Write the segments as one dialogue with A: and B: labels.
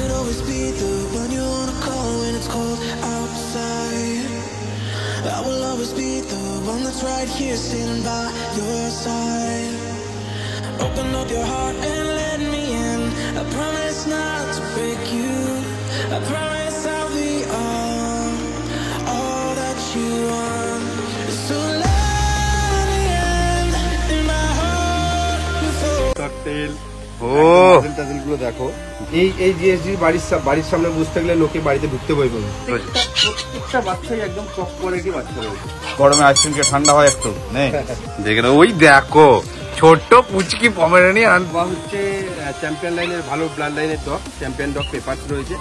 A: could always be the one you wanna call when it's cold outside. I will always be the one that's right here standing by your side. Open up your heart and let me in. I promise not to break you. I promise I'll be all that you want. So let me in my heart before.
B: গুলো দেখো, এই GSD বাড়ির সামনে বুঝতে গেলে লোকে বাড়িতে ঢুকতে ভয় পাবে। প্রত্যেকটা বাচ্চাই একদম চক করে কি বাচ্চা রয়েছে। গরমে আইসক্রিম কে ঠান্ডা হয় একটু নেই দেখে ওই দেখো ছোট্ট পুচকি পমেরানিয়ান হচ্ছে চ্যাম্পিয়ন লাইনের ভালো ব্লাড লাইনের ডগ, চ্যাম্পিয়ন ডগ পেপারস রয়েছে।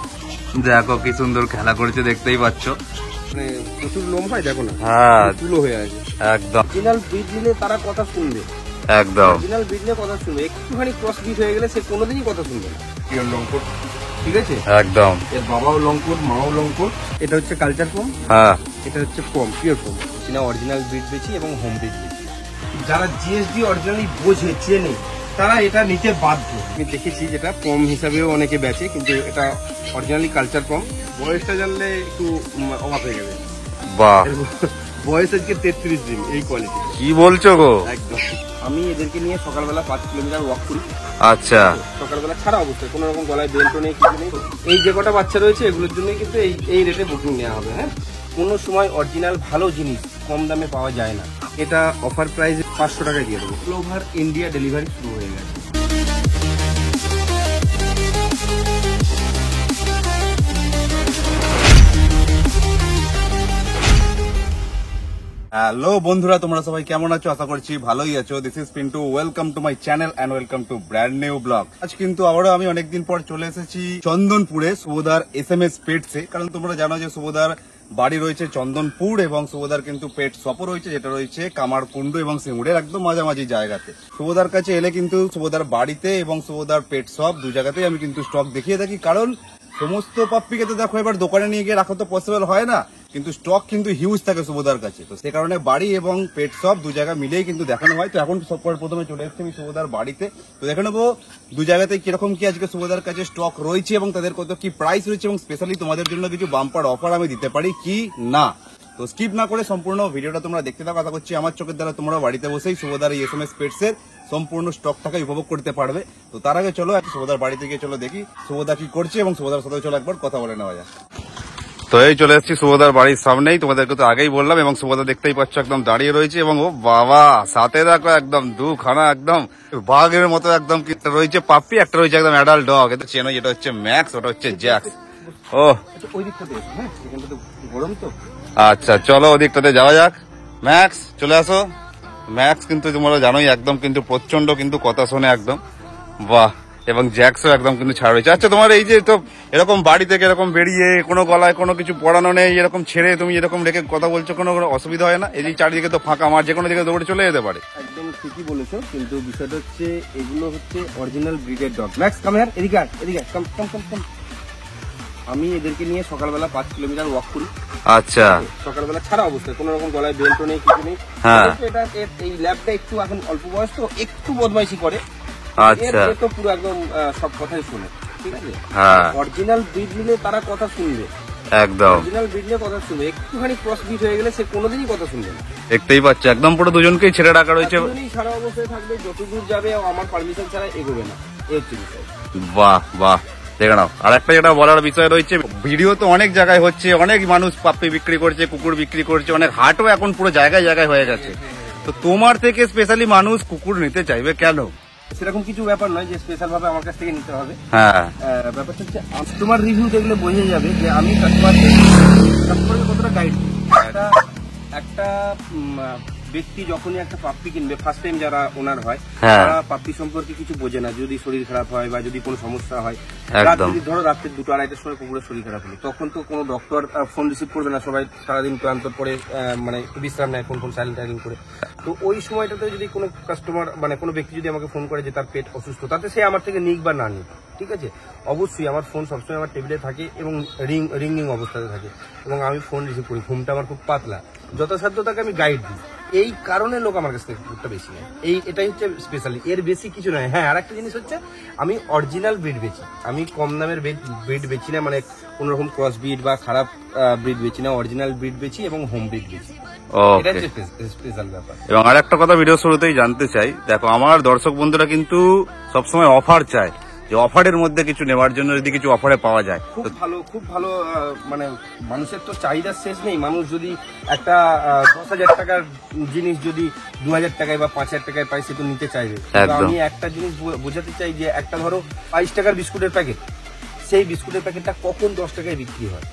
B: দেখো কি সুন্দর খেলা করেছে, দেখতেই পাচ্ছ, মানে প্রচুর লোম হয় দেখো না, হ্যাঁ তুলো হয়ে আছে একদম। অরিজিনাল ব্রিড নিলে তারা কথা শুনবে, একদম অরিজিনাল ব্রিড নিয়ে কথা শুনবে। একটুখানি ক্রস ব্রিড হয়ে গেলে সে কোনোদিনই কথা শুনবে না। পিওর লং কোট, ঠিক আছে একদম। এর বাবাও লং কোট, মাও লং কোট। এটা হচ্ছে কালচার ফর্ম, হ্যাঁ এটা হচ্ছে ফর্ম, পিওর ফর্ম। চীনা অরিজিনাল ব্রিড বেশি এবং হোম ব্রিড বেশি। যারা জিএসডি অরিজিনালি বোঝে চেনে তারা এটা নিতে বাধ্য। আমি দেখেছি যেটা ফর্ম হিসাবেও অনেকে বেচে, কিন্তু এটা অরিজিনালি কালচার ফর্ম। বয়সটা জানলে একটু অবাক হয়ে যাবে। বাহ, বয়স আজকে 33 দিন। এই কোয়ালিটি কি বলছো গো? একদম। আমি এদেরকে নিয়ে সকালবেলা 5 কিলোমিটার ওয়াক করি। আচ্ছা, সকালবেলা ছাড়া অবস্থায়, কোনো রকম গলায় বেল্ট নেই, কিছু নেই। এই যে কটা বাচ্চা রয়েছে এগুলোর জন্য কিন্তু এই রেটে বুকিং নেওয়া হবে। হ্যাঁ, কোনো সময় অরিজিনাল ভালো জিনিস কম দামে পাওয়া যায় না। এটা অফার প্রাইস 500 টাকায় দিয়ে দেবো। অল ওভার ইন্ডিয়া ডেলিভারি শুরু হয়ে গেছে। হ্যালো বন্ধুরা, তোমরা সবাই কেমন আছো? আশা করছি ভালোই আছো। This is Pintu, welcome to my channel and welcome to brand new blog. আজ কিন্তু আবারও আমি অনেকদিন পর চলে এসেছি চন্দনপুরে, শুভদার SMS পেটসে। কারণ তোমরা জানো যে শুভদার বাড়ি রয়েছে চন্দনপুর এবং শুভদার কিন্তু পেট শপও রয়েছে, যেটা রয়েছে কামারকুন্ডু এবং সিঙ্গুরের একদম মাঝামাঝি জায়গাতে। শুভদার কাছে এলে কিন্তু শুভদার বাড়িতে এবং শুভদার পেট শপ দু জায়গাতেই আমি কিন্তু স্টক দেখিয়ে থাকি। কারণ সমস্ত পাপ্পিকে তো দেখো এবার দোকানে নিয়ে গিয়ে রাখা তো পসিবল হয় না, কিন্তু স্টক কিন্তু হিউজ থাকে শুভদার কাছে। তো সে কারণে বাড়ি এবং পেট শপ দু জায়গা মিলেই কিন্তু দেখানো হয়। তো এখন প্রথমে চলে এসেছি আমি শুভদার বাড়িতে। তো দেখে নেবো দু জায়গাতে কিরকম কি আজকে শুভদার কাছে স্টক রয়েছে এবং তাদের কত কি প্রাইস রয়েছে এবং স্পেশালি তোমাদের জন্য কিছু বাম্পার অফার আমি দিতে পারি কি না। তো স্কিপ না করে সম্পূর্ণ ভিডিওটা তোমরা দেখতে থাকো। আশা করছি আমার চোখের দ্বারা তোমরা বাড়িতে বসেই শুভদার এই SMS পেটসের সম্পূর্ণ স্টকটাকে উপভোগ করতে পারবে। তো তার আগে চলো শুভদার বাড়িতে গিয়ে চলো দেখি শুভদা কি করছে এবং শুভদার সাথে চলো একবার কথা বলে নেওয়া যায়। তো এই চলে এসেছি শুভদার বাড়ির সামনেই, তোমাদেরকে তো আগেই বললাম। এবং শুভদা দেখতেই পাচ্ছ একদম দাঁড়িয়ে রয়েছে এবং ও বাবা সাথে দেখো একদম দুখানা একদম বাঘের মতো একদম রয়েছে পাপ্পি, একটা রয়েছে একদম অ্যাডাল্ট ডগ। এটা চেনো, যেটা হচ্ছে ম্যাক্স, ওটা হচ্ছে জ্যাক্স। ও গরম তো, আচ্ছা চলো ওদিকটাতে যাওয়া যাক। ম্যাক্স চলে আসো। ম্যাক্স কিন্তু তোমরা জানোই একদম কিন্তু প্রচন্ড কিন্তু কথা শোনে একদম, বাহ। এবং জ্যাক্সও একদম কিন্তু ছাড় রয়েছে। আচ্ছা তোমার এই যে তো এরকম বাড়ি থেকে এরকম বেরিয়ে কোনো গলায় কোনো কিছু পড়ানো নেই, এরকম ছেড়ে তুমি এরকম রেখে কথা বলছো, কোনো অসুবিধা হয় না? এই যে চারিদিকে তো ফাঁকা, আমার যে কোনো দিকে দৌড়ে চলে যেতে পারে। একদম ঠিকই বলেছো, কিন্তু বিষয়টা হচ্ছে এগুলো হচ্ছে অরিজিনাল ব্রিডের ডগ। ম্যাক্স কাম হিয়ার, এদিকে এদিকে কাম কাম কাম কাম। আমি এদেরকে নিয়ে সকালবেলা 5 কিলোমিটার ওয়াক করি। আচ্ছা, সকালবেলা ছাড়া অবস্থায়, কোনো রকম গলায় বেল্ট নেই, কিছু নেই। হ্যাঁ, এটা এই ল্যাবটা একটু এখন অল্প বয়স তো একটু বদমাইশি করে। আচ্ছা, তো পুরো একদম সব কথাই শুনে, ঠিক আছে। হ্যাঁ, অরিজিনাল ব্রিড নিলে তারা কথা শুনবে, একদম অরিজিনাল ব্রিড নিয়ে কথা শুনবে। একটুখানি ক্রস ব্রিড হয়ে গেলে সে কোনোদিনই কথা শুনবে না। দেখতেই পাচ্ছে একদম পুরো দুজনকেই ছেড়ে রাখা রয়েছে, সারা অবস্থায় থাকবে, যত দূর যাবে আমার পারমিশন ছাড়া এগোবে না। এই হচ্ছে বিষয়। বাহ বাহ, দেখে নাও। আর একটা যেটা বলার বিষয় রয়েছে, ভিডিও তো অনেক জায়গায় হচ্ছে, অনেক মানুষ পাপ্পি বিক্রি করছে, কুকুর বিক্রি করছে, অনেক হাটও এখন পুরো জায়গায় জায়গায় হয়ে গেছে। তো তোমার থেকে স্পেশালি মানুষ কুকুর নিতে চাইবে কেন? সেরকম কিছু ব্যাপার নয় যে স্পেশাল ভাবে আমার কাছ থেকে নিতে হবে। হ্যাঁ, ব্যাপারটা হচ্ছে কাস্টমার রিভিউ দেখলে বোঝা যাবে যে আমি কাস্টমারকে কতটা গাইড দিই। একটা ব্যক্তি যখনই একটা পাপ্পি কিনবে, ফার্স্ট টাইম যারা ওনার হয়, তারা পাপ্পি সম্পর্কে কিছু বোঝে না। যদি শরীর খারাপ হয় বা যদি কোনো সমস্যা হয়, যদি ধরো রাত্রে 2-2:30টার সময় কুকুরের শরীর খারাপ হলো, তখন তো কোনো ডক্টর ফোন রিসিভ করবে না। সবাই সারাদিন ক্লান্ত পরে মানে বিশ্রাম নেয়, কোন সাইলেন্ট করে। তো ওই সময়টাতে যদি কোনো কাস্টমার মানে কোনো ব্যক্তি যদি আমাকে ফোন করে যে তার পেট অসুস্থ, তাতে সে আমার থেকে নিক বা না নিক, ঠিক আছে। অবশ্যই আমার ফোন সবসময় আমার টেবিলে থাকে এবং রিং অবস্থাতে থাকে এবং আমি ফোন রিসিভ করি। ঘুমটা আমার খুব পাতলা, যথাসাধ্য তাকে আমি গাইড দিই,
C: এই কারণে লোক আমার কাছ থেকে কুকুরটা বেশি নেয়, এটাই হচ্ছে স্পেশালি, এর বেশি কিছু নয়। হ্যাঁ, আর একটা জিনিস হচ্ছে আমি অরিজিনাল ব্রিড বেচি, আমি কম দামের ব্রিড বেচি না, মানে কোন রকম ক্রস ব্রিড বা খারাপ ব্রিড বেচি না, অরিজিনাল ব্রিড বেচি এবং হোম ব্রিড বেচি। এটা হচ্ছে স্পেশাল ব্যাপার।
B: এবং আর একটা কথা ভিডিও শুরুতেই জানতে চাই, দেখো আমার দর্শক বন্ধুরা কিন্তু সবসময় অফার চায়, যে অফারের মধ্যে কিছু নেওয়ার জন্য যদি কিছু অফারে পাওয়া যায়।
C: খুব ভালো মানে মানুষের তো চাহিদার শেষ নেই। মানুষ যদি একটা 10,000 টাকার জিনিস যদি 2,000 টাকায় বা 5,000 টাকায় পাই, সে তো নিতে চাইবে। আমি একটা জিনিস বোঝাতে চাই যে একটা ধরো 22 টাকার বিস্কুটের প্যাকেট, সেই বিস্কুটের প্যাকেটটা কখন 10 টাকায় বিক্রি হয়?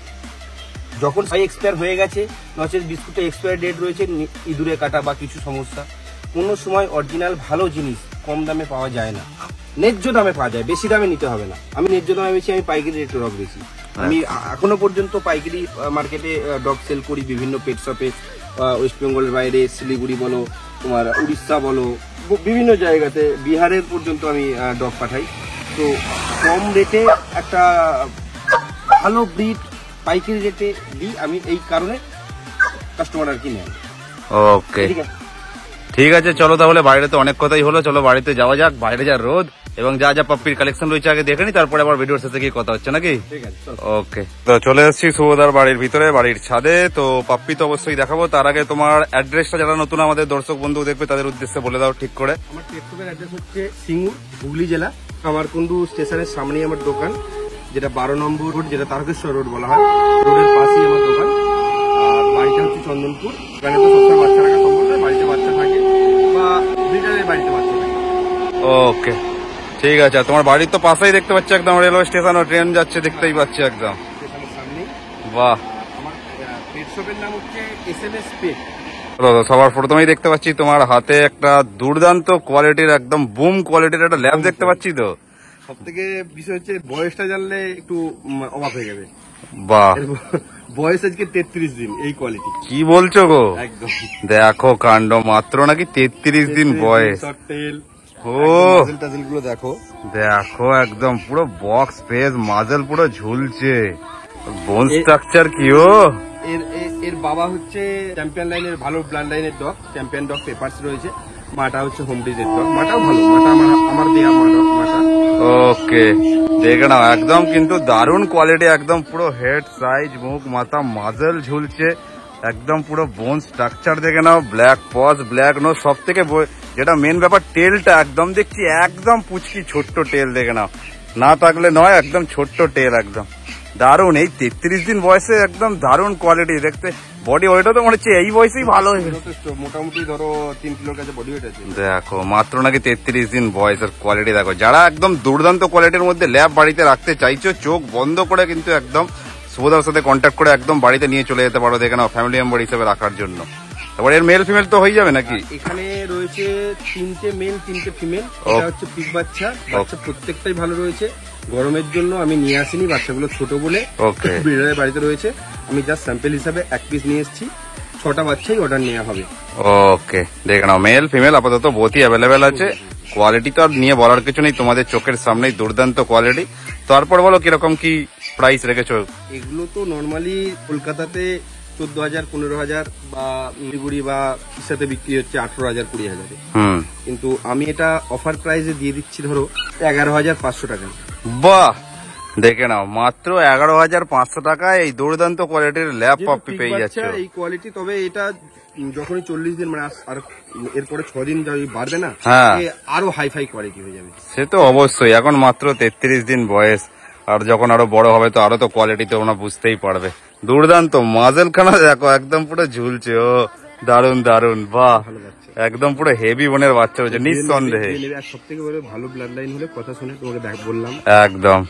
C: যখন এক্সপায়ার হয়ে গেছে, নচেত বিস্কুটে এক্সপায়ার ডেট রয়েছে, ইঁদুরে কাটা বা কিছু সমস্যা। কোনো সময় অরিজিনাল ভালো জিনিস কম দামে পাওয়া যায় না, ন্যায্য দামে পাওয়া যায়, বেশি দামে নিতে হবে না। আমি ন্যায্য দামে বেশি, আমি পাইকারি রেটে ডগ বেশি। আমি এখনো পর্যন্ত পাইকারি মার্কেটে ডগ সেল করি, বিভিন্ন পেট শপে, ওয়েস্ট বেঙ্গলের বাইরে, শিলিগুড়ি বলো, তোমার উড়িষ্যা বলো, বিভিন্ন জায়গাতে, বিহারের পর্যন্ত আমি ডগ পাঠাই। তো কম রেটে একটা ভালো ব্রিড পাইকারি রেটে দিই আমি, এই কারণে কাস্টমার আর কি নেয়।
B: ওকে, ঠিক আছে, চলো তাহলে, বাইরে তো অনেক কথাই হলো, চলো বাড়িতে যাওয়া যাক। বাইরে যা রোদ এবং যা যা পাপ্পির কালেকশন রয়েছে আগে দেখে নি, তারপরে আবার ভিডিওর সাথে গিয়ে কথা হচ্ছে নাকি? ওকে, তো চলে এসেছি শুভদার বাড়ির ভিতরে, বাড়ির ছাদে। তো পাপ্পি তো অবশ্যই দেখাবো, তার আগে তোমার অ্যাড্রেসটা যারা নতুন আমাদের দর্শক বন্ধু দেখবে তাদের উদ্দেশ্যে বলে দাও ঠিক করে।
C: আমার টেকটপের অ্যাড্রেস হচ্ছে সিঙ্গুর, হুগলি জেলা। আমারকুণ্ডু স্টেশনের সামনেই আমার দোকান, যেটা 12 নম্বর রোড, যেটা তারকেশ্বর রোড বলা হয়, রোডের পাশেই আমার দোকান। আর বাড়িটা হচ্ছে চন্দনপুর। এখানে তো সবসময় বাচ্চা রাখা সম্ভব নয়, বাড়িতে বাচ্চা থাকে বা ব্রিডারের বাড়িতে বাচ্চা থাকে।
B: ওকে, ঠিক আছে। তোমার বাড়ির তো পাশেই দেখতে পাচ্ছি একদম রেলওয়ে স্টেশন, ও ট্রেন যাচ্ছে দেখতেই পাচ্ছি একদম।
C: স্টেশনের সামনেই।
B: বাহ,
C: আমার পেট শপের নাম হচ্ছে SMS পেট।
B: সবার প্রথমেই দেখতে পাচ্ছি তোমার হাতে একটা দুর্দান্ত কোয়ালিটির, একদম বুম কোয়ালিটির একটা ল্যাব দেখতে পাচ্ছি। তো
C: সব থেকে বিষয় হচ্ছে বয়সটা জানলে একটু অবাক হয়ে যাবে।
B: বাহ,
C: বয়স আজকে 33 দিন, এই কোয়ালিটি।
B: কি বলছো গো?
C: একদম,
B: দেখো কাণ্ড, মাত্র নাকি 33 দিন বয়স। ও
C: টাজেল গুলো দেখো,
B: দেখো একদম পুরো বক্স ফেস, মাজেল পুরো ঝুলছে, বোন স্ট্রাকচার কি ও।
C: এর বাবা হচ্ছে চ্যাম্পিয়ন লাইনের ভালো ব্লাড লাইনের ডগ, চ্যাম্পিয়ন ডগ পেপারস রয়েছে। মাটা হচ্ছে হোম ব্রিডের ডগ, মাটাও ভালো, মাটা আমার দেয়া মাটা।
B: ওকে, দেখে নাও একদম কিন্তু দারুণ কোয়ালিটি, একদম পুরো হেড সাইজ, মুখ মাথা মাজেল ঝুলছে, একদম পুরো বোন স্ট্রাকচার দেখে নাও, ব্ল্যাক পজ, ব্ল্যাক নো, সব থেকে যেটা মেন ব্যাপার টেলটা একদম দেখছি একদম পুচকি ছোট্ট টেল, দেখে নাও, না থাকলে নয়, একদম ছোট্ট টেল, একদম দারুণ। এই 33 দিন বয়সে একদম দারুণ কোয়ালিটি দেখতে। বডি ওয়েটও তো মনে হচ্ছে এই বয়সেই ভালো হয়ে গেছে,
C: মোটামুটি ধরো 3 কিলোর কাছে বডি ওয়েট আছে।
B: দেখো মাত্র নাকি 33 দিন বয়সের কোয়ালিটি দেখো। যারা একদম দুর্দান্ত কোয়ালিটির মধ্যে ল্যাব বাড়িতে রাখতে চাইছো, চোখ বন্ধ করে কিন্তু একদম শুভদার সাথে কন্ট্যাক্ট করে একদম বাড়িতে নিয়ে চলে যেতে পারো, দেখে নাও, ফ্যামিলি মেম্বার হিসেবে রাখার জন্য। তারপর এর মেল ফিমেল তো হয়ে যাবে নাকি?
C: এখানে রয়েছে 3টে মেল 3টে ফিমেল। এটা হচ্ছে পিক বাচ্চা, প্রত্যেকটাই ভালো রয়েছে। গরমের জন্য আমি নিয়ে আসিনি, বাচ্চাগুলো ছোট বলে ব্রিডারের বাড়িতে রয়েছে। আমি জাস্ট স্যাম্পল হিসাবে 1 পিস নিয়ে এসেছি, 6টা বাচ্চাই অর্ডার নেওয়া হবে।
B: ওকে, দেখে নাও, মেল ফিমেল আপাতত বহুতই অ্যাভেলেবেল আছে। কোয়ালিটি তো আর নিয়ে বলার কিছু নেই, তোমাদের চোখের সামনেই দুর্দান্ত কোয়ালিটি। তারপর বলো কিরকম কি প্রাইস রেখেছো?
C: এগুলো তো নর্মালি কলকাতাতে 14,000 15,000 বা শিলিগুড়ি বা সাথে বিক্রি হচ্ছে 18,000 20,000। কিন্তু আমি এটা অফার প্রাইসে দিয়ে দিচ্ছি ধরো 11,500 টাকা।
B: বাহ, দেখে নাও, মাত্র 11,500 টাকায় এই দুর্দান্ত কোয়ালিটির ল্যাব পাপ্পি পেয়ে যাচ্ছে।
C: এই কোয়ালিটি, তবে এটা যখনই 40 দিন মানে আর এরপরে 6 দিন বাড়বে না, আরো হাইফাই কোয়ালিটি হয়ে যাবে।
B: সে তো অবশ্যই, এখন মাত্র 33 দিন বয়স, আর যখন আরো বড় হবে তো আরো তো কোয়ালিটি তোমরা বুঝতেই পারবে। দুর্দান্ত মাজেল খানা দেখো, একদম পুরো ঝুলছে, ও দারুন দারুন, বাহ, একদম পুরো হেভি বোনের বাচ্চা হচ্ছে নিঃসন্দেহে।
C: সব থেকে বড় ভালো ব্লাড লাইন হলে কথা শুনে তোমাকে বললাম, একদম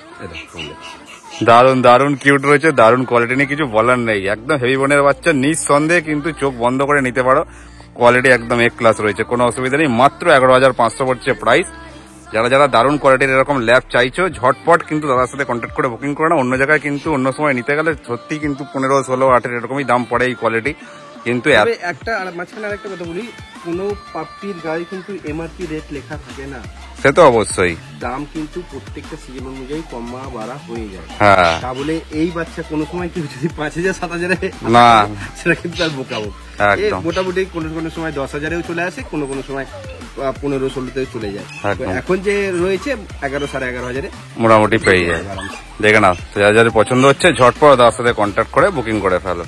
B: দারুন দারুন কিউট রয়েছে, দারুন কোয়ালিটি নিয়ে কিছু বলার নেই, একদম হেভি বোনের বাচ্চা নিঃসন্দেহে, কিন্তু চোখ বন্ধ করে নিতে পারো, কোয়ালিটি একদম এক ক্লাস রয়েছে, কোনো অসুবিধা নেই। মাত্র 11,500 পড়ছে প্রাইস। যারা যারা দারুণ কোয়ালিটির এরকম ল্যাব চাইছো, ঝটপট কিন্তু দাদার সাথে কন্ট্যাক্ট করে বুকিং করে না। অন্য জায়গায় কিন্তু অন্য সময় নিতে গেলে সত্যি কিন্তু 15, 16, 18 এরকমই দাম পড়ে এই কোয়ালিটি। কিন্তু
C: তবে একটা আর মাঝখানে আরেকটা কথা বলি, কোনো পাপ্পির গায়ে কিন্তু এমআরপি রেট লেখা থাকে না,
B: সে তো অবশ্যই
C: দাম কিন্তু প্রত্যেকটা সিজন অনুযায়ী কমা বাড়া হয়ে যায়।
B: হ্যাঁ
C: তা বলে এই বাচ্চা কোনো সময় কেউ যদি 5,000 7,000
B: না
C: সেটা কিন্তু আর বোকাবো।
B: একদম।
C: মোটামুটি কোনো কোনো সময় 10,000-এও চলে আসে, কোনো কোনো সময় 15-16-তেও চলে যায়। তো
B: একদম।
C: এখন যে রয়েছে 11,000-11,500-এ
B: মোটামুটি পেয়ে যায়। দেখে নাও, তো যার যাদের পছন্দ হচ্ছে ঝটপট তার সাথে কন্ট্যাক্ট করে বুকিং করে ফেলো।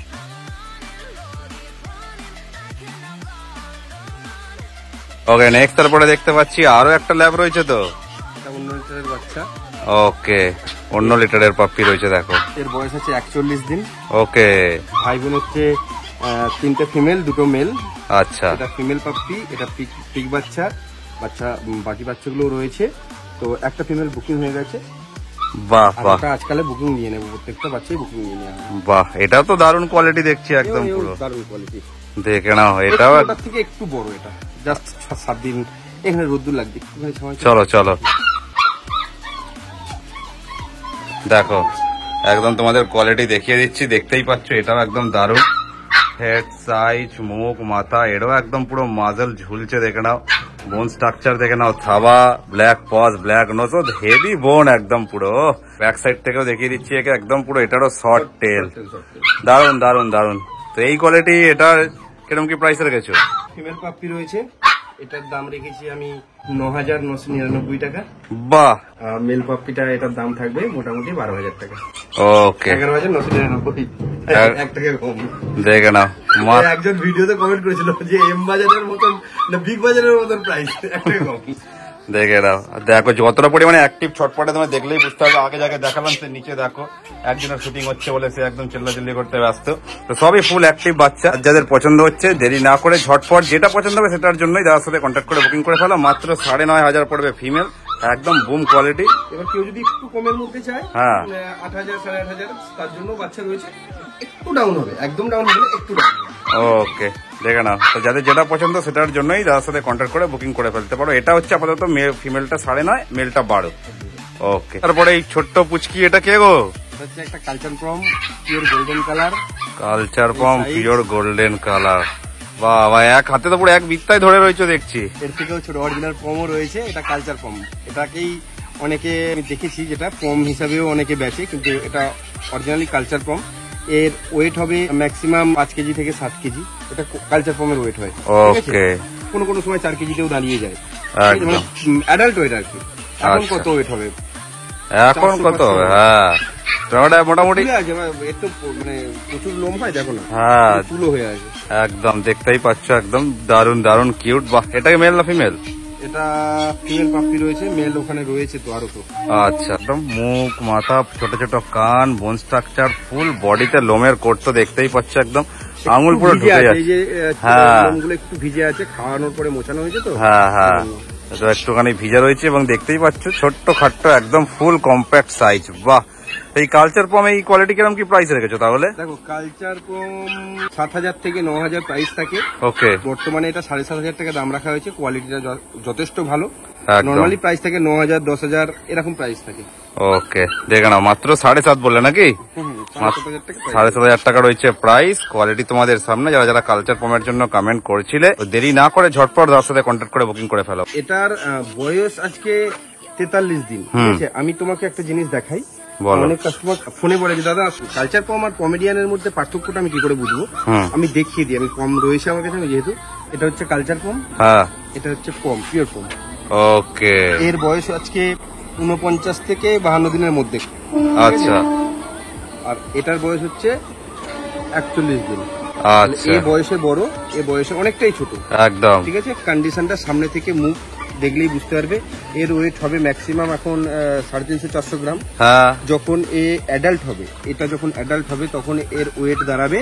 B: ওকে নেক্সট, তারপরে দেখতে পাচ্ছি আরো একটা ল্যাব রয়েছে তো।
C: এটা অন্য লিটারের বাচ্চা।
B: ওকে, অন্য লিটারের পাপ্পি রয়েছে দেখো।
C: এর বয়স হচ্ছে 41 দিন।
B: ওকে
C: ভাই বোন হচ্ছে 3টে ফিমেল 2টো মেল।
B: আচ্ছা,
C: এটা ফিমেল পাপ্পি, এটা পিক বাচ্চা। বাকি বাচ্চাগুলো রয়েছে। তো একটা ফিমেল বুকিং হয়ে গেছে,
B: বাহ
C: আর
B: বাহ
C: ওটা আজকালে বুকিং নিয়ে নেবো, প্রত্যেকটা বাচ্চাই বুকিং নিয়ে নেওয়া হবে।
B: বাহ, এটা তো দারুণ কোয়ালিটি দেখছি একদম
C: এও
B: পুরো।
C: দারুণ কোয়ালিটি।
B: দেখে নাও, এটাও
C: ওটার থেকে একটু বড়, এটা জাস্ট 7 দিন। এখানে রোদ্দুর লাগছে একটুখানি সময়।
B: চলো চলো দেখো, একদম তোমাদের কোয়ালিটি দেখিয়ে দিচ্ছি, দেখতেই পাচ্ছ এটাও একদম দারুণ। হেড সাইজ, মুখ, মাথা, এটাও একদম পুরো মাজল ঝুলছে, দেখে নাও। বোন স্ট্রাকচার দেখে নাও, থাবা, black paws, black nose, heavy bone একদম পুরো। ব্যাক সাইড থেকেও দেখিয়ে দিচ্ছি একে, একদম পুরো এটারও শর্ট টেল। দারুণ দারুণ দারুণ। তো এই কোয়ালিটি এটার কিরকম কি প্রাইস রেখেছো?
C: ফিমেল পাপ্পি রয়েছে, এটার দাম রেখেছি আমি 9,999 টাকা।
B: বাহ।
C: মেল পাপ্পিটা এটার দাম থাকবে মোটামুটি 12,000 টাকা।
B: ওকে,
C: 11,999,
B: আর-
C: 1 টাকা কম।
B: দেখে নাও
C: একজন ভিডিওতে কমেন্ট করেছিল যে এম বাজারের মতন না বিগ বাজারের মতন প্রাইস, 1 টাকা কম।
B: দেখে নাও, দেখো যতটা পরিমাণে অ্যাক্টিভ ছটপটে তোমার দেখলেই বুঝতে হবে। আগে যাকে দেখালাম সে নিচে দেখো, একজনের শুটিং হচ্ছে বলে সে একদম চিল্লাচিল্লি করতে ব্যস্ত। তো সবই ফুল অ্যাক্টিভ বাচ্চা। যাদের পছন্দ হচ্ছে দেরি না করে ঝটপট যেটা পছন্দ হবে সেটার জন্যই যার সাথে কন্ট্যাক্ট করে বুকিং করে ফেলো। মাত্র 9,500 পড়বে ফিমেল, একদম বুম কোয়ালিটি।
C: এবার কেউ যদি একটু কমের মধ্যে চায়,
B: হ্যাঁ।
C: 8,000 8,500 তার জন্য বাচ্চা রয়েছে। একটু ডাউন হবে, একদম ডাউন হবে একটু ডাউন হবে।
B: ওকে, দেখে নাও, তো যাদের যেটা পছন্দ সেটার জন্যই যার সাথে কন্ট্যাক্ট করে বুকিং করে ফেলতে পারো। এটা হচ্ছে আপাতত ফিমেলটা 9.5, মেলটা 12। ওকে, তারপরে এই ছোট্ট পুচকি, এটা কে গো?
C: এটা হচ্ছে একটা কালচার প্রম, পিওর গোল্ডেন কালার।
B: কালচার পম, পিওর গোল্ডেন কালার। বাবা, এক হাতে তো পুরো এক বিত্তায় ধরে রয়েছে দেখছি।
C: এর থেকেও ছোট অরিজিনাল পমও রয়েছে, এটা কালচার পম। এটাকেই অনেকে আমি দেখেছি যেটা পম হিসাবেও অনেকে বেচে, কিন্তু এটা অরিজিনালি কালচার পম। এর ওয়েট হবে ম্যাক্সিমাম 5 কেজি থেকে 7 কেজি। এটা কালচার পমের ওয়েট হয়। ঠিক আছে?
B: ওকে,
C: কোনো কোনো সময় 4 কেজিতেও দাঁড়িয়ে যায়।
B: একদম।
C: অ্যাডাল্ট ওয়েট আর কি। এখন
B: আচ্ছা।
C: কত ওয়েট হবে?
B: এখন কত হবে? হ্যাঁ, তো ওটা মোটামুটি
C: তুলে আছে, এর তো মানে প্রচুর লোম হয়, দেখো না।
B: হ্যাঁ
C: তুলো হয়ে আছে।
B: একদম, দেখতেই পাচ্ছ একদম দারুণ দারুণ কিউট। বাহ, এটাকে মেল না ফিমেল?
C: এটা ফিমেল পাপ্পি রয়েছে, মেল ওখানে রয়েছে তো আরো তো।
B: আচ্ছা, একদম মুখ, মাথা, ছোট ছোট কান, বোন স্ট্রাকচার, ফুল বডিতে লোমের কোট তো দেখতেই পাচ্ছ, একদম আঙুল পুরো
C: ভিজে
B: ঢুকে
C: আছে,
B: যাচ্ছে।
C: এই যে
B: হ্যাঁ।
C: লোমগুলো একটু ভিজে আছে, খাওয়ানোর পরে মোছানো হয়েছে তো।
B: হ্যাঁ হ্যাঁ, তো একটুখানি ভিজা রয়েছে এবং দেখতেই পাচ্ছ ছোট্ট খাট্ট একদম ফুল কম্প্যাক্ট সাইজ। বাহ, এই কালচার পম এই কোয়ালিটি কিরকম কি প্রাইস রেখেছো তাহলে?
C: দেখো, কালচার কম 7,000 থেকে 9,000 প্রাইস থাকে।
B: ওকে,
C: বর্তমানে এটা 7,500 টাকা দাম রাখা হয়েছে। কোয়ালিটিটা যথেষ্ট ভালো।
B: একদম।
C: নর্মালি প্রাইস থাকে 9,000 10,000 এরকম প্রাইস থাকে।
B: ওকে, দেখে নাও, মাত্র 7.5 বললে নাকি?
C: 7,500 টাকা price।
B: 7,500 টাকা রয়েছে প্রাইস। কোয়ালিটি তোমাদের সামনে। যারা যারা কালচার পমের জন্য কমেন্ট করছিলে, তো দেরি না করে ঝটপট তার সাথে কন্ট্যাক্ট করে বুকিং করে ফেলো।
C: এটার বয়স আজকে 43 দিন। ঠিক আছে, আমি তোমাকে একটা জিনিস দেখাই।
B: বলো।
C: অনেক কাস্টমার ফোনে বলে যে দাদা কালচার পম আর কমেডিয়ানের মধ্যে পার্থক্যটা আমি কি করে বুঝবো?
B: হুম।
C: আমি দেখিয়ে দিই। আমি পম রয়েছে আমার কাছে, যেহেতু এটা হচ্ছে কালচার পম,
B: হ্যাঁ,
C: এটা হচ্ছে পম, পিওর পম।
B: ওকে,
C: এর বয়স আজকে 49 থেকে 52 দিনের মধ্যে।
B: আচ্ছা
C: আর এটার বয়স হচ্ছে 41 দিন।
B: আচ্ছা,
C: এই বয়সে বড়, এই বয়সে অনেকটাই ছোট।
B: একদম।
C: ঠিক আছে, কন্ডিশনটা সামনে থেকে মুখ দেখলেই বুঝতে পারবে। এর ওয়েট হবে ম্যাক্সিমাম এখন 350-400 গ্রাম।
B: হ্যাঁ,
C: যখন এ অ্যাডাল্ট হবে, এটা যখন অ্যাডাল্ট হবে তখন এর ওয়েট দাঁড়াবে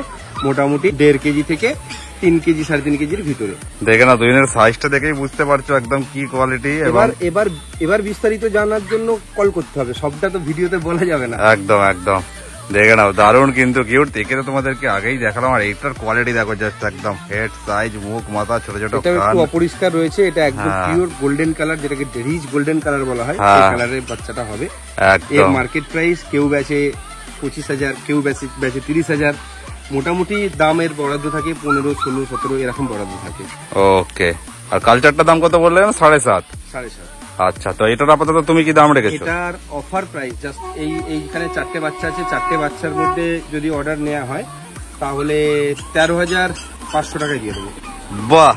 C: মোটামুটি 1.5 কেজি থেকে 3 কেজি 3.5 কেজির ভিতরে।
B: দেখে না, দুজনের সাইজটা দেখেই বুঝতে পারছো একদম কি কোয়ালিটি।
C: এবার এবার এবার বিস্তারিত জানার জন্য কল করতে হবে, সবটা তো ভিডিওতে বলা যাবে না।
B: একদম একদম, দেখে নাও দারুণ কিন্তু কিউট। দেখে তো তোমাদেরকে আগেই দেখালাম। আর এইটার কোয়ালিটি দেখো, জাস্ট একদম হেড সাইজ, মুখ, মাথা, ছোট ছোট
C: এটা
B: কান।
C: একটু অপরিষ্কার রয়েছে, এটা একদম
B: হ্যাঁ।
C: পিওর গোল্ডেন কালার, যেটাকে রিচ গোল্ডেন কালার বলা হয়।
B: হ্যাঁ।
C: এই কালারের বাচ্চাটা হবে। এর
B: একদম
C: মার্কেট প্রাইস কেউ বেচে 25,000, কেউ বেচে 30,000। মোটামুটি দামের বরাদ্দ থাকে 15, 16, 17 এরকম বরাদ্দ থাকে।
B: ওকে, আর কালচারটার দাম কত বললেন? 7.5।
C: 7.5।
B: আচ্ছা, তো এটার আপাতত তুমি কি দাম রেখেছো?
C: এটার অফার প্রাইস জাস্ট এইখানে 4টে বাচ্চা আছে, 4টে বাচ্চার মধ্যে যদি অর্ডার নেওয়া হয় তাহলে 13,500 টাকায় দিয়ে দেবো।
B: বাহ,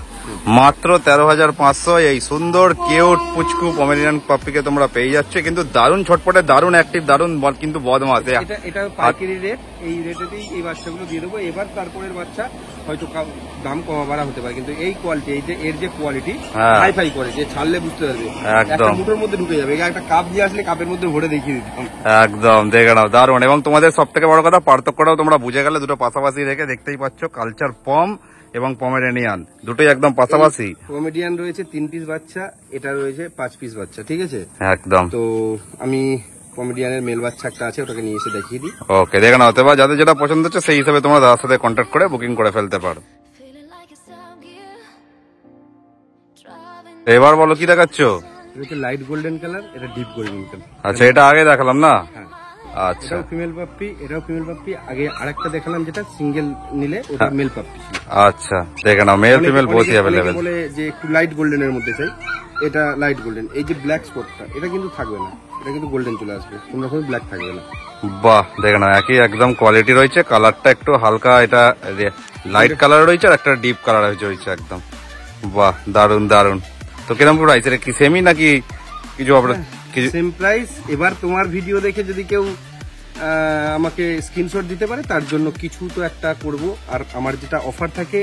B: মাত্র 13,500 এই সুন্দর কিউট পুচকু পমেরিয়ান পাপ্পিকে তোমরা পেয়ে যাচ্ছে। কিন্তু দারুণ ছটপটে, দারুণ অ্যাক্টিভ, দারুণ কিন্তু বদমাস।
C: এটা পাইকারি রেট, এই রেটেতেই এই বাচ্চাগুলো দিয়ে দেবো। এবার তারপরের বাচ্চা হয়তো দাম কমা বাড়া হতে পারে, কিন্তু এই কোয়ালিটি, এই যে এর যে কোয়ালিটি হাই ফাই করে, যে ছাড়লে বুঝতে পারবে, একটা মুঠোর মধ্যে ঢুকে যাবে। একটা কাপ দিয়ে আসলে কাপের মধ্যে ভরে দেখিয়ে দিতাম।
B: একদম দেখে নাও, দারুণ। এবং তোমাদের সব থেকে বড় কথা পার্থক্যটাও তোমরা বুঝে গেলে, দুটো পাশাপাশি রেখে দেখতেই পাচ্ছ, কালচার পম এবং পমেরেনিয়ান দুটোই একদম পাশাপাশি।
C: পমেডিয়ান রয়েছে 3 পিস বাচ্চা, এটা রয়েছে 5 পিস বাচ্চা, ঠিক আছে
B: একদম।
C: তো আমি কমেডিয়ানের মেল বাচ্চা একটা আছে, ওটাকে নিয়ে এসে দেখিয়ে দিই।
B: ওকে, দেখে নাও। বা যাদের যেটা পছন্দ হচ্ছে সেই হিসাবে তোমরা দাদার সাথে কন্ট্যাক্ট করে বুকিং করে ফেলতে পারো। এবার বলো কি দেখাচ্ছ?
C: এটা লাইট গোল্ডেন কালার, এটা ডিপ গোল্ডেন কালার।
B: আচ্ছা, এটা আগে দেখালাম না?
C: হ্যাঁ,
B: আচ্ছা,
C: এটাও ফিমেল পাপ্পি, এটাও ফিমেল পাপ্পি। আগে আরেকটা দেখালাম যেটা সিঙ্গেল নিলে, ওটা মেল পাপ্পি ছিল।
B: আচ্ছা, দেখে নাও, মেল ফিমেল বোথই অ্যাভেলেবেল।
C: বলে যে একটু লাইট গোল্ডেনের মধ্যে চাই, এটা লাইট গোল্ডেন। এই যে ব্ল্যাক স্পটটা, এটা কিন্তু থাকবে না, এটা কিন্তু গোল্ডেন চলে আসবে, কোনো রকম ব্ল্যাক থাকবে না।
B: বাহ, দেখে নাও, একই একদম কোয়ালিটি রয়েছে। কালারটা একটু হালকা, এটা লাইট কালার রয়েছে আর একটা ডিপ কালার রয়েছে একদম। বাহ, দারুন দারুন। তো কিরকম প্রাইস? এটা কি সেমই নাকি কিছু?
C: Same price. এবার তোমার ভিডিও দেখে যদি কেউ আমাকে স্ক্রিনশট দিতে পারে, তার জন্য কিছু তো একটা করব। আর আমার যেটা অফার থাকে,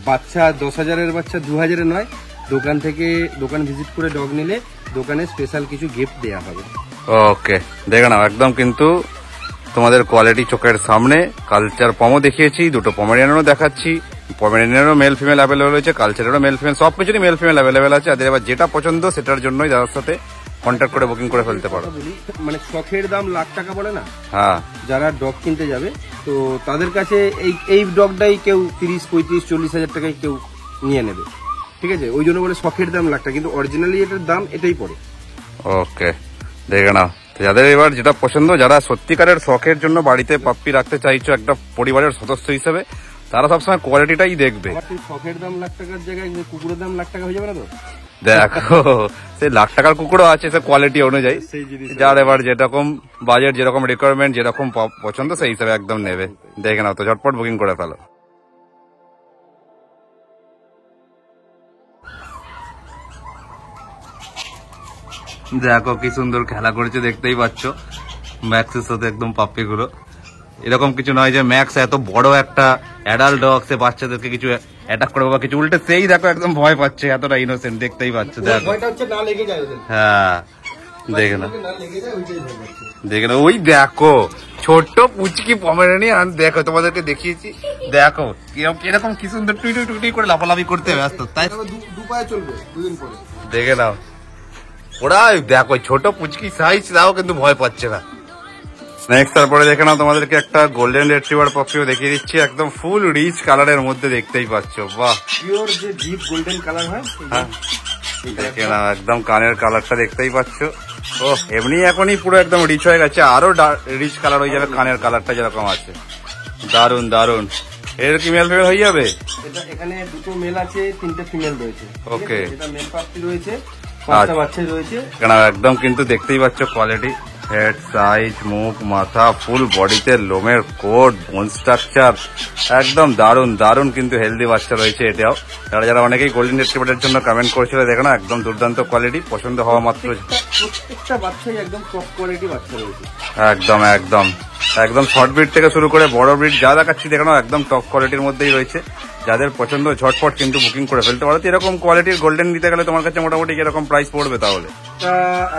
C: বাচ্চা 10,000-এর বাচ্চা 2,000-এ নয়, দোকান ভিজিট করে ডগ নিলে দোকানে স্পেশাল কিছু গিফট দেওয়া হবে।
B: ওকে, দেখে নাও, একদম কিন্তু তোমাদের কোয়ালিটি চোখের সামনে। কালচার পমও দেখিয়েছি, দুটো পমেরিয়ানেরও দেখাচ্ছি। পমেরিয়ানেরও মেল ফিমেল অ্যাভেলেবেল রয়েছে, কালচারেরও মেল ফিমেল, সবকিছুরই মেল ফিমেল অ্যাভেলেবেল আছে। আর এবার যেটা পছন্দ সেটার জন্যই দাদার সাথে কন্ট্যাক্ট করে বুকিং করে ফেলতে পারো।
C: মানে শখের দাম লাখ টাকা বলে না?
B: হ্যাঁ,
C: যারা ডগ কিনতে যাবে তো তাদের কাছে এই ডগটাই কেউ 30, 35, 40,000 টাকায় কেউ নিয়ে নেবে, ঠিক আছে? ওই জন্য বলে শখের দাম লাখ টাকা, কিন্তু অরিজিনালি এটার দাম এটাই পড়ে।
B: ওকে, দেখে নাও। যাদের এবার যেটা পছন্দ, যারা সত্যিকারের শখের জন্য বাড়িতে পাপ্পি রাখতে চাইছো একটা পরিবারের সদস্য হিসেবে, তারা সবসময় কোয়ালিটিটাই দেখবে।
C: শখের দাম লাখ টাকার জায়গায় কুকুরের দাম লাখ টাকা হয়ে যাবে না তো?
B: দেখো, সে লাখ টাকার কুকুরও আছে, সে কোয়ালিটি অনুযায়ী। যার এবার যেরকম বাজেট, যেরকম রিকোয়ারমেন্ট, যেরকম পছন্দ, সেই হিসাবে একদম নেবে। দেখে নাও, তো ঝটপট বুকিং করে ফেলো। দেখো কি সুন্দর খেলা করেছে, দেখতেই পাচ্ছ ম্যাক্সের সাথে একদম পাপ্পিগুলো। এরকম কিছু নয় যে ম্যাক্স এত বড় একটা অ্যাডাল্ট ডগ, সে বাচ্চাদেরকে কিছু অ্যাটাক করবে বা কিছু, উল্টে সেই দেখো একদম ভয় পাচ্ছে, এতটা ইনোসেন্ট, দেখতেই পাচ্ছ। দেখো, হ্যাঁ, দেখে না, দেখে না, ওই দেখো ছোট্ট পুচকি পমেরানিয়ান, দেখো তোমাদেরকে দেখিয়েছি, দেখো কিরকম কি সুন্দর টুইটুই টুইটুই করে লাফালাফি করতে ব্যস্ত, তাই দেখে নাও। ওরা দেখো ছোট পুচকি সাইজ, তাও কিন্তু ভয় পাচ্ছে না। নেক্সট তারপরে দেখে নাও, তোমাদেরকে একটা গোল্ডেন রিট্রিভার পাপিও দেখিয়ে দিচ্ছি, একদম ফুল রিচ কালারের মধ্যে, দেখতেই পাচ্ছ। বাহ,
C: পিওর যে ডিপ গোল্ডেন কালার হয়,
B: দেখে নাও, একদম কানের কালারটা দেখতেই পাচ্ছ। ও এমনি এখনই পুরো একদম রিচ হয়ে গেছে, আরো রিচ কালার হয়ে যাবে কানের কালারটা যেরকম আছে। দারুন দারুন। এর কি মেল ফিমেল হয়ে যাবে?
C: এখানে দুটো মেল আছে, 3টে ফিমেল রয়েছে।
B: ওকে,
C: এটা মেল পাপি রয়েছে, 5টা বাচ্চা রয়েছে।
B: একদম কিন্তু দেখতেই পাচ্ছ কোয়ালিটি, হেড সাইজ, মুখ, মাথা, ফুল বডিতে লোমের কোট, বোন স্ট্রাকচার, একদম দারুন দারুন কিন্তু হেলদি বাচ্চা রয়েছে এটাও। যারা অনেকেই গোল্ডেন রিট্রিভারের জন্য কমেন্ট করেছিল, দেখো না একদম দুর্দান্ত কোয়ালিটি, পছন্দ হওয়া মাত্র
C: প্রত্যেকটা বাচ্চাই একদম টপ কোয়ালিটি বাচ্চা রয়েছে।
B: একদম একদম একদম শর্ট ব্রিড থেকে শুরু করে বড় ব্রিড যা দেখাচ্ছি, দেখো না একদম টপ কোয়ালিটির মধ্যেই রয়েছে। যাদের পছন্দ ঝটপট কিন্তু বুকিং করে ফেলতে পারো। এরকম কোয়ালিটির গোল্ডেন নিতে গেলে তোমার কাছে মোটামুটি এরকম প্রাইস পড়বে তাহলে?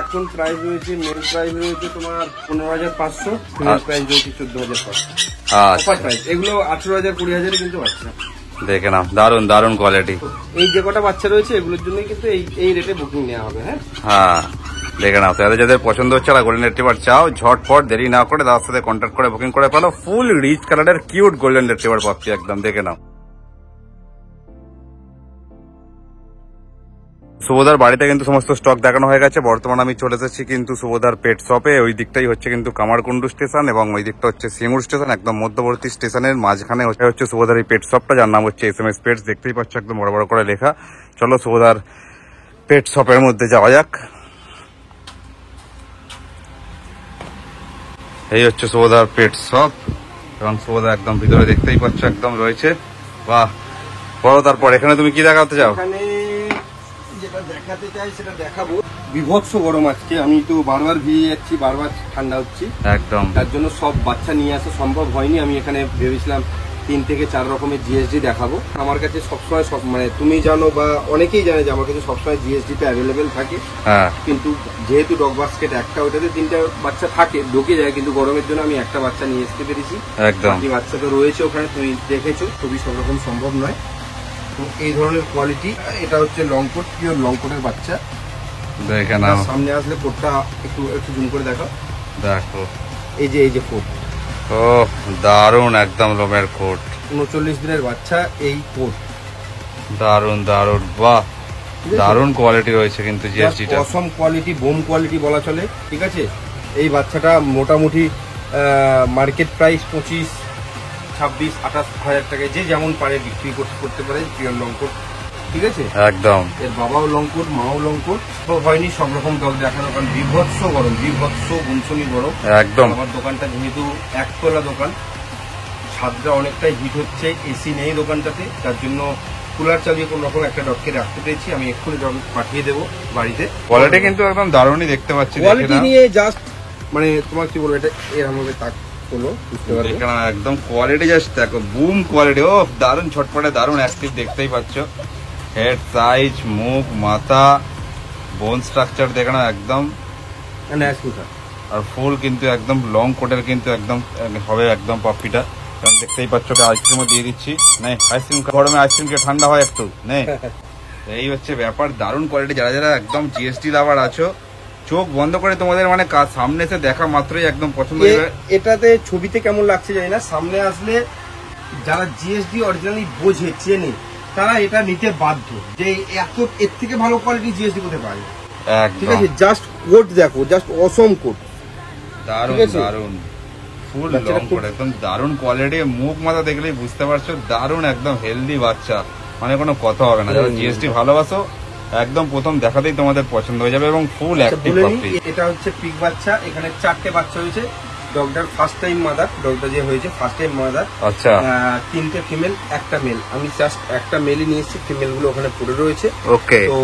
C: এখন প্রাইস রয়েছে, মেল প্রাইস রয়েছে তোমার 15,500, ফিমেল প্রাইস রয়েছে 14,500। অফার প্রাইস এগুলো 18,000, 20,000 কিন্তু বাচ্চা।
B: দেখে নাও, দারুন দারুন কোয়ালিটি।
C: এই যে কটা বাচ্চা রয়েছে এগুলোর জন্য কিন্তু এই রেটে বুকিং নেওয়া হবে।
B: হ্যাঁ, দেখে নাও, তাহলে যাদের পছন্দ হচ্ছে আর গোল্ডেন রিট্রিভার চাও, ঝটপট দেরি না করে তার সাথে কন্ট্যাক্ট করে বুকিং করে ফেলো। ফুল রিচ কালারের কিউট গোল্ডেন রিট্রিভার পাচ্ছি একদম, দেখে নাও। সুবোধার বাড়িতে কিন্তু সমস্ত স্টক দেখানো হয়ে গেছে। বর্তমানে আমি চলে এসেছি কিন্তু সুবোধার পেট শপে। ওই দিকটাই হচ্ছে কিন্তু কামারকুন্ডু স্টেশন এবং ওই দিকটা হচ্ছে সিঙ্গুর স্টেশন। একদম মধ্যবর্তী স্টেশনের মাঝখানে হচ্ছে সুবোধার এই পেট শপটা, যার নাম হচ্ছে SMS পেটস। দেখতেই পাচ্ছ একদম বড় বড় করে লেখা। চলো সুবোধার পেট শপের মধ্যে যাওয়া যাক। এই হচ্ছে সুবোধার পেট শপ এবং সুবোধা একদম ভিতরে দেখতেই পাচ্ছ একদম রয়েছে। বাহ, বলো তারপর এখানে তুমি কি দেখাতে চাও?
C: এখানে যেটা দেখাতে চাই সেটা দেখাবো। বিভৎস গরম আজকে, আমি তো বারবার ভিজে যাচ্ছি, বারবার ঠান্ডা হচ্ছে
B: একদম।
C: তার জন্য সব বাচ্চা নিয়ে আসা সম্ভব হয়নি। আমি এখানে ভেবেছিলাম 3 থেকে 4 রকমের জিএসডি দেখাবো। আমার কাছে সবসময় মানে তুমি জানো বা অনেকেই জানে যে আমার কাছে সবসময় জিএসডিটা অ্যাভেলেবেল থাকে।
B: হ্যাঁ,
C: কিন্তু যেহেতু ডগ বাস্কেট একটা, ওটাতে 3টা বাচ্চা থাকে, ঢুকে যায়, কিন্তু গরমের জন্য আমি একটা বাচ্চা নিয়ে আসতে পেরেছি।
B: একদম।
C: বাকি বাচ্চা তো রয়েছে ওখানে, তুমি দেখেছো, খুবই সব রকম সম্ভব নয়। তো এই ধরনের কোয়ালিটি, এটা হচ্ছে লং কোট, পিওর লং কোটের বাচ্চা।
B: দেখে নাও,
C: সামনে আসলে কোটটা একটু জুম করে দেখো।
B: দেখো,
C: এই যে কোট,
B: ও দারুন একদম লোমের কোট।
C: 39 দিনের বাচ্চা এই কোট,
B: দারুন দারুন, বাহ দারুন কোয়ালিটি রয়েছে কিন্তু জিএসডিটা।
C: অসম কোয়ালিটি, বোম কোয়ালিটি বলা চলে। ঠিক আছে, এই বাচ্চাটা মোটামুটি মার্কেট প্রাইস 25, 26, 28 হাজার টাকায় যে যেমন পারে বিক্রি করতে পারে। পিওর লং কোট, ঠিক আছে
B: একদম।
C: এর বাবাও লং কোট, মাও লং কোট। তো হয়নি সব রকম ডগ দেখানো, কারণ বিভৎস গরম, বিভৎস গুনসনি গরম
B: একদম।
C: আমার দোকানটা যেহেতু একতলা দোকান, ছাদটা অনেকটাই হিট হচ্ছে, এসি নেই দোকানটাতে, তার জন্য কুলার চালিয়ে কোন রকম একটা ডগকে রাখতে পেরেছি। আমি এক্ষুনি ডগ পাঠিয়ে দেবো বাড়িতে।
B: কোয়ালিটি কিন্তু একদম দারুণই দেখতে পাচ্ছি।
C: কোয়ালিটি নিয়ে জাস্ট মানে তোমার কি বলবো, এটা এর আমাকে তাক হলো, বুঝতে পারবে
B: একদম কোয়ালিটি জাস্ট দেখো, বুম কোয়ালিটি। ও দারুণ ছটপটে, দারুণ অ্যাক্টিভ, দেখতেই পাচ্ছ। হেড সাইজ, মুখ, মাথা, বোন স্ট্রাকচার দেখানো একদম। আর ফুল কিন্তু একদম লং কোটের কিন্তু একদম হবে একদম পাপ্পিটা। দেখতেই পাচ্ছ, আইসক্রিমও দিয়ে দিচ্ছি। নে আইসক্রিম, গরমে আইসক্রিম কে ঠান্ডা হয় একটু নে। এই হচ্ছে ব্যাপার, দারুণ কোয়ালিটি। যারা যারা একদম জিএসটি লাভার আছো, চোখ বন্ধ করে তোমাদের মানে সামনে এসে দেখা মাত্রই একদম পছন্দ হবে।
C: এটাতে ছবিতে কেমন লাগছে জানি না, সামনে আসলে যারা জিএসডি অরিজিনালি বোঝে, চেনে, তারা এটা নিতে বাধ্য যে এত এর থেকে ভালো কোয়ালিটি জিএসডি করতে পারে। ঠিক আছে, জাস্ট কোট দেখো, জাস্ট অসম কোট,
B: দারুণ দারুণ, ফুল লং কোট, একদম দারুণ কোয়ালিটি। মুখ মাথা দেখলেই বুঝতে পারছো, দারুণ একদম হেলদি বাচ্চা, মানে কোনো কথা হবে না। যারা জিএসটি ভালোবাসো, একদম প্রথম দেখাতেই তোমাদের পছন্দ হয়ে যাবে এবং ফুল অ্যাক্টিভ পাপি।
C: এটা হচ্ছে পিক বাচ্চা, এখানে 4টে বাচ্চা হয়েছে। ডগটার ফার্স্ট টাইম মাদার, ডগটা যে হয়েছে ফার্স্ট টাইম মাদার।
B: আচ্ছা,
C: 3টে ফিমেল, একটা মেল। আমি জাস্ট একটা মেলই নিয়ে এসেছি, ফিমেল গুলো ওখানে পড়ে রয়েছে।
B: ওকে,
C: তো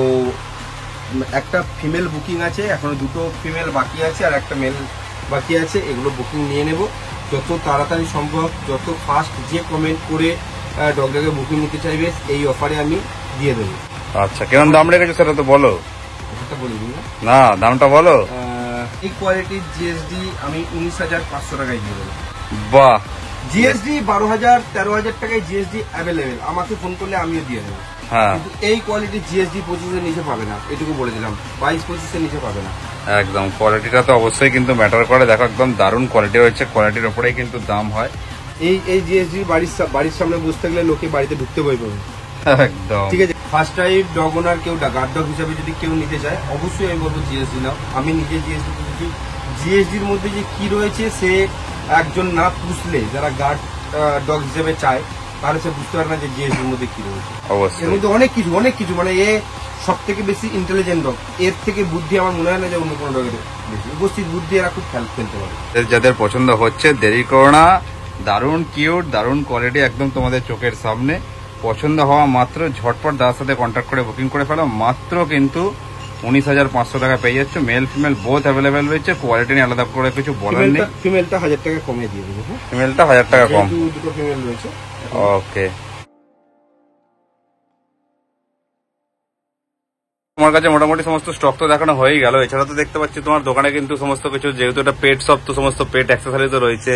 C: একটা ফিমেল বুকিং আছে, এখনো 2টো ফিমেল বাকি আছে আর একটা মেল বাকি আছে। এগুলো বুকিং নিয়ে নেব যত তাড়াতাড়ি সম্ভব, যত ফাস্ট যে কমেন্ট করে ডগটাকে বুকিং নিতে চাইবে এই অফারে আমি দিয়ে দেবো।
B: আচ্ছা, কেমন দাম রেখেছো সেটা তো বলো।
C: সেটা বলিনি
B: না, দামটা বলো।
C: এই কোয়ালিটির জিএসডি আমি 19,500 টাকায় দিয়ে দেবো।
B: বাহ,
C: জিএসডি 12,000, 13,000 টাকায় জিএসডি অ্যাভেলেবেল। আমাকে ফোন করলে আমিও দিয়ে দেবো।
B: হ্যাঁ,
C: কিন্তু এই কোয়ালিটির জিএসডি 25-এর নিচে পাবে না, এটুকু বলে দিলাম। 22-25-এর নিচে পাবে না।
B: একদম কোয়ালিটিটা তো অবশ্যই কিন্তু ম্যাটার করে। দেখো একদম দারুণ কোয়ালিটি রয়েছে, কোয়ালিটির ওপরেই কিন্তু দাম হয়।
C: এই জিএসডি বাড়ির সামনে বসে থাকলে লোকে বাড়িতে ঢুকতে ভয় পাবে।
B: একদম
C: ঠিক আছে, ফার্স্ট টাইম ডগ ওনার কেউ গার্ড ডগ হিসাবে যদি কেউ নিতে চায়, অবশ্যই আমি বলবো জিএসডি নাও। আমি নিজে জিএসডি বুঝি, জিএসডির মধ্যে যে কি রয়েছে সে একজন না পুষলে, যারা গার্ড ডগ হিসেবে চায়, তাহলে সে বুঝতে পারে না যে জিএসডির মধ্যে কি রয়েছে।
B: অবশ্যই
C: এর মধ্যে অনেক কিছু মানে এ সব থেকে বেশি ইন্টেলিজেন্ট ডগ। এর থেকে বুদ্ধি আমার মনে হয় না যে অন্য কোনো ডগের বেশি। উপস্থিত বুদ্ধি এরা খুব খেলতে পারে।
B: যাদের পছন্দ হচ্ছে, দেরি করো না। দারুণ কিউট, দারুণ কোয়ালিটি, একদম তোমাদের চোখের সামনে। পছন্দ হওয়া মাত্র ঝটপট দাদার সাথে কন্ট্যাক্ট করে বুকিং করে ফেলো। মাত্র কিন্তু 19,500 টাকা পেয়ে যাচ্ছ। মেল ফিমেল বোথ অ্যাভেলেবেল রয়েছে। কোয়ালিটি নিয়ে আলাদা করে কিছু বলার নেই।
C: ফিমেলটা 1,000 টাকা কমে দিয়ে দেবো।
B: ফিমেলটা 1,000 টাকা কম।
C: 2টো ফিমেল রয়েছে।
B: ওকে, তোমার কাছে মোটামুটি সমস্ত স্টক তো দেখানো হয়ে গেল। এছাড়া তো দেখতে পাচ্ছি তোমার দোকানে কিন্তু সমস্ত কিছু, যেহেতু এটা পেট শপ, তো সমস্ত পেট অ্যাক্সেসরিজও রয়েছে।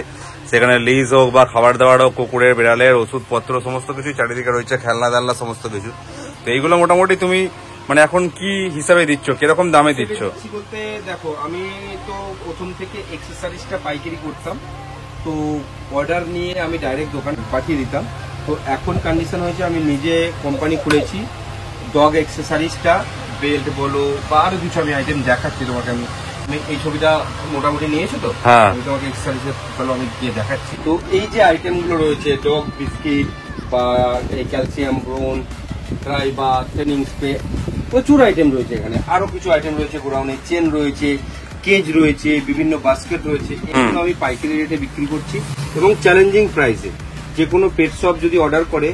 B: সেখানে লিজ হোক বা খাবার দাবার হোক, কুকুরের, বিড়ালের ওষুধপত্র সমস্ত কিছু চারিদিকে রয়েছে, খেলনা দালনা সমস্ত কিছু। তো এইগুলো মোটামুটি তুমি মানে এখন কি হিসাবে দিচ্ছ, কিরকম দামে দিচ্ছ?
C: বলতে দেখো, আমি তো প্রথম থেকে এক্সেসরিজটা পাইকারি করতাম, তো অর্ডার নিয়ে আমি ডাইরেক্ট দোকান পাঠিয়ে দিতাম। তো এখন কন্ডিশন হয়েছে আমি নিজে কোম্পানি খুলেছি, ডগ এক্সেসরিজটা বেল্ট বলো বা আরো কিছু আমি আইটেম দেখাচ্ছি তোমাকে। আমি এই ছবিটা মোটামুটি নিয়েছো তো,
B: হ্যাঁ।
C: আমি তোমাকে এক্সারসাইজে ভালো আমি গিয়ে দেখাচ্ছি। তো এই যে আইটেমগুলো রয়েছে, ডগ বিস্কিট বা এই ক্যালসিয়াম ব্রোন ড্রাই বা ট্রেনিং স্প্রে, প্রচুর আইটেম রয়েছে এখানে। আরো কিছু আইটেম রয়েছে, গোডাউনে চেন রয়েছে, কেজ রয়েছে, বিভিন্ন বাস্কেট রয়েছে। এগুলো আমি পাইকারি রেটে বিক্রি করছি এবং চ্যালেঞ্জিং প্রাইসে। যে কোনো পেট শপ যদি অর্ডার করে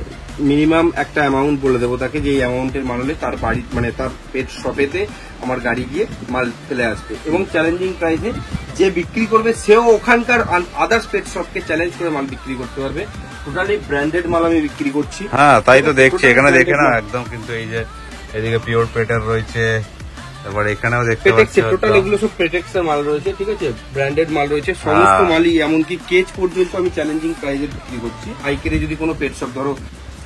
C: মিনিমাম একটা অ্যামাউন্ট বলে দেবো তাকে, যে এই অ্যামাউন্টের মাল হলে তার বাড়ি মানে তার পেট শপেতে আমার গাড়ি গিয়ে মাল ফেলে আসবে। এবং চ্যালেঞ্জিং প্রাইসে যে বিক্রি করবে সেও ওখানকার আদার্স পেট শপকে চ্যালেঞ্জ করে মাল বিক্রি করতে পারবে। টোটালি ব্র্যান্ডেড মাল আমি বিক্রি করছি।
B: হ্যাঁ তাই তো দেখছি এখানে, দেখে না একদম কিন্তু এই যে এদিকে পিওর পেটার রয়েছে, তারপর এখানেও দেখতে পাচ্ছি
C: টোটাল এগুলো সব প্রেটেক্সের মাল রয়েছে, ঠিক আছে, ব্র্যান্ডেড মাল রয়েছে সমস্ত মালই, এমনকি কেজ পর্যন্ত আমি চ্যালেঞ্জিং প্রাইসে বিক্রি করছি। পাইকারি যদি কোনো পেট শপ ধরো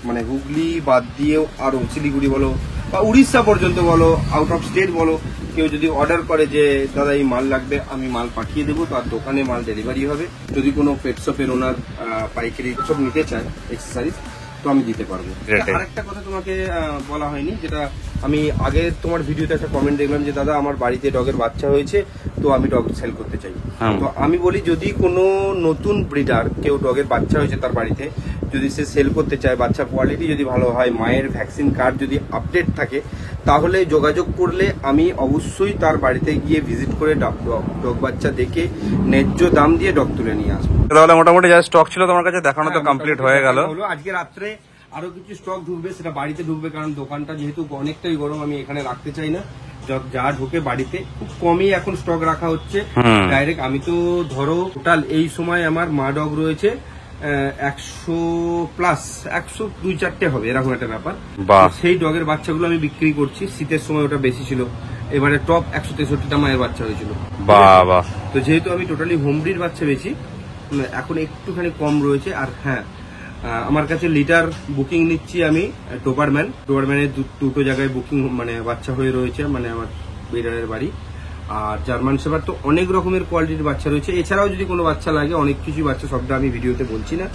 C: মানে হুগলি বাদ দিয়েও আরো শিলিগুড়ি বলো বা উড়িষ্যা পর্যন্ত বলো, আউট অফ স্টেট বলো, কেউ যদি অর্ডার করে যে দাদা এই মাল লাগবে, আমি মাল পাঠিয়ে দেবো, তার দোকানে মাল ডেলিভারি হবে। যদি কোনো পেট শপের ওনার পাইকারি সব নিতে চায় এক্সেসরিজ, তো আমি দিতে পারবো। আরেকটা কথা তোমাকে বলা হয়নি, যেটা আমি আগে তোমার ভিডিওতে একটা কমেন্ট দেখলাম যে দাদা আমার বাড়িতে ডগের বাচ্চা হয়েছে, তো আমি ডগ সেল করতে চাই। তো আমি বলি যদি কোনো নতুন ব্রিডার কেউ ডগের বাচ্চা হয়েছে তার বাড়িতে, যদি সে সেল করতে চায়, বাচ্চা কোয়ালিটি যদি ভালো হয়, মায়ের ভ্যাকসিন কার্ড যদি আপডেট থাকে, তাহলে যোগাযোগ করলে আমি অবশ্যই তার বাড়িতে গিয়ে ভিজিট করে ডগ বাচ্চা দেখে ন্যায্য দাম দিয়ে ডগ তুলে নিয়ে আসবো।
B: তাহলে মোটামুটি যা স্টক ছিল তোমার কাছে দেখানো তো কমপ্লিট হয়ে গেল।
C: আজকে রাত্রে আরো কিছু স্টক ঢুকবে, সেটা বাড়িতে ঢুকবে, কারণ দোকানটা যেহেতু অনেকটাই গরম, আমি এখানে রাখতে চাই না। যা ঢুকে বাড়িতে খুব কমই এখন স্টক রাখা হচ্ছে ডাইরেক্ট। আমি তো ধরো টোটাল এই সময় আমার মা ডগ রয়েছে 100+, 102-4টে হবে, এরকম একটা ব্যাপার। সেই ডগের বাচ্চাগুলো আমি বিক্রি করছি। শীতের সময় ওটা বেশি ছিল, এবারে টপ 163টা মায়ের বাচ্চা হয়েছিল। তো যেহেতু আমি টোটালি হোম ব্রিড বাচ্চা বেশি, এখন একটুখানি কম রয়েছে। আর হ্যাঁ, আমার কাছে লিটার বুকিং নিচ্ছি আমি ডোবারম্যানের দুটো জায়গায় বুকিং মানে বাচ্চা হয়ে রয়েছে, মানে আমার বিড়ালের বাড়ি। আর জার্মান শেপার্ড তো অনেক রকমের কোয়ালিটির বাচ্চা রয়েছে। এছাড়াও যদি কোনো বাচ্চা লাগে, অনেক কিছু বাচ্চা, সবটা আমি ভিডিওতে বলছি না,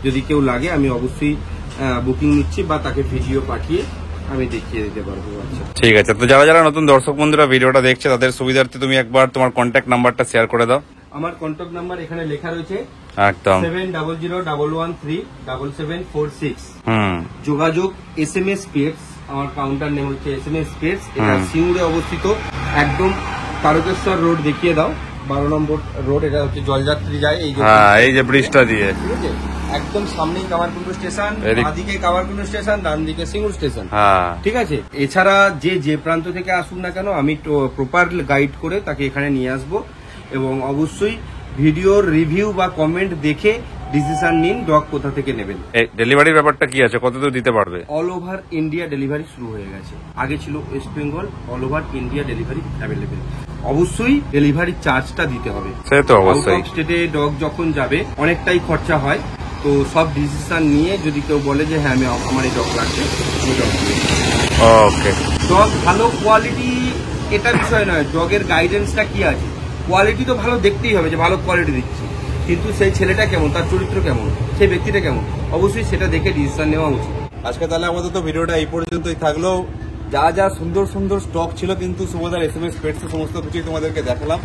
C: যদি কেউ লাগে আমি অবশ্যই বুকিং নিচ্ছি বা তাকে ভিডিও পাঠিয়ে আমি দেখিয়ে দিতে পারবো বাচ্চা।
B: ঠিক আছে, তো যারা যারা নতুন দর্শক বন্ধুরা ভিডিওটা দেখছে তাদের সুবিধার্থে তুমি একবার তোমার কন্ট্যাক্ট নাম্বারটা শেয়ার করে দাও।
C: আমার কন্ট্যাক্ট নাম্বার এখানে লেখা রয়েছে,
B: একদম
C: 7001137746। যোগাযোগ SMS পেটস, আমার কাউন্টার নেম হচ্ছে SMS পেটস। এটা সিঙ্গুরে অবস্থিত, একদম তারকেশ্বর রোড দেখিয়ে দাও, 12 নম্বর রোড। এটা হচ্ছে জলযাত্রী যায় এই যে ব্রিজটা দিয়ে, ঠিক আছে, একদম সামনেই কামারকুন্ড স্টেশন, বাঁদিকে কামারকুন্ড স্টেশন, ডান দিকে সিঙ্গুর স্টেশন, ঠিক আছে। এছাড়া যে প্রান্ত থেকে আসুক না কেন, আমি প্রপার গাইড করে তাকে এখানে নিয়ে আসবো। এবং অবশ্যই ভিডিওর রিভিউ বা কমেন্ট দেখে ডিসিশন নিন ডগ কোথা থেকে নেবেন।
B: ডেলিভারির ব্যাপারটা কি আছে, কত দূর দিতে পারবে?
C: অল ওভার ইন্ডিয়া ডেলিভারি শুরু হয়ে গেছে, আগে ছিল West Bengal, all over India delivery available. অবশ্যই ডেলিভারি চার্জটা দিতে হবে,
B: সে তো অবশ্যই।
C: আউট অফ স্টেটে ডগ যখন যাবে অনেকটাই খরচা হয়, তো সব ডিসিশন নিয়ে যদি কেউ বলে যে হ্যাঁ আমি আমার এই ডগ লাগছে,
B: ওকে।
C: ডগ ভালো কোয়ালিটি এটা বিষয় নয়, ডগের গাইডেন্সটা কি আছে। কোয়ালিটি তো ভালো দেখতেই হবে, যে ভালো কোয়ালিটি দিচ্ছি, কিন্তু সেই ছেলেটা কেমন, তার চরিত্র কেমন, সেই ব্যক্তিটা কেমন, অবশ্যই সেটা দেখে ডিসিশন নেওয়া উচিত।
B: আজকে তাহলে আমাদের তো ভিডিওটা এই পর্যন্তই থাকলো। যা যা সুন্দর সুন্দর স্টক ছিল কিন্তু সুবোধার SMS পেটস সমস্ত কিছুই তোমাদেরকে দেখালাম।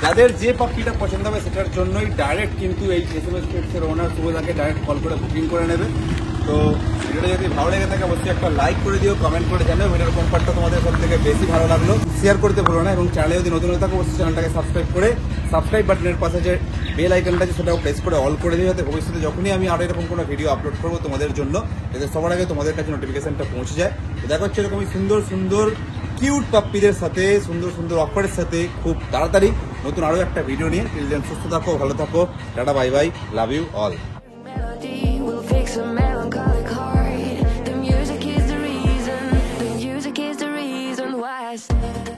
B: যাদের যে পাখিটা পছন্দ হবে সেটার জন্যই ডাইরেক্ট কিন্তু এই SMS পেটসের ওনার সুবোধাকে ডাইরেক্ট কল করে বুকিং করে নেবে। তো ভিডিওটা যদি ভালো লেগে থাকে অবশ্যই একটা লাইক করে দিও, কমেন্ট করে জানাও ভিডিওর কোন পার্টটা তোমাদের সব থেকে বেশি ভালো লাগলো, শেয়ার করতে ভুলো না। এবং চ্যানেলে যদি নতুন হয়ে থাকে অবশ্যই চ্যানেলটাকে সাবস্ক্রাইব করে সাবস্ক্রাইব বাটনের পাশে যে বেল আইকনটা আছে সেটাও প্রেস করে অল করে দিও, যাতে ভবিষ্যতে যখনই আমি আরো এরকম কোনো ভিডিও আপলোড করবো তোমাদের জন্য, যাতে সবার আগে তোমাদের কাছে নোটিফিকেশনটা পৌঁছে যায়। তো দেখা হচ্ছে এরকমই সুন্দর সুন্দর কিউট পাপ্পিদের সাথে, সুন্দর সুন্দর অফারের সাথে খুব তাড়াতাড়ি নতুন আরো একটা ভিডিও নিয়ে। টিল দেন সুস্থ থাকো, ভালো থাকো, tata, bye bye, love you all.
A: The music is the reason why I stay.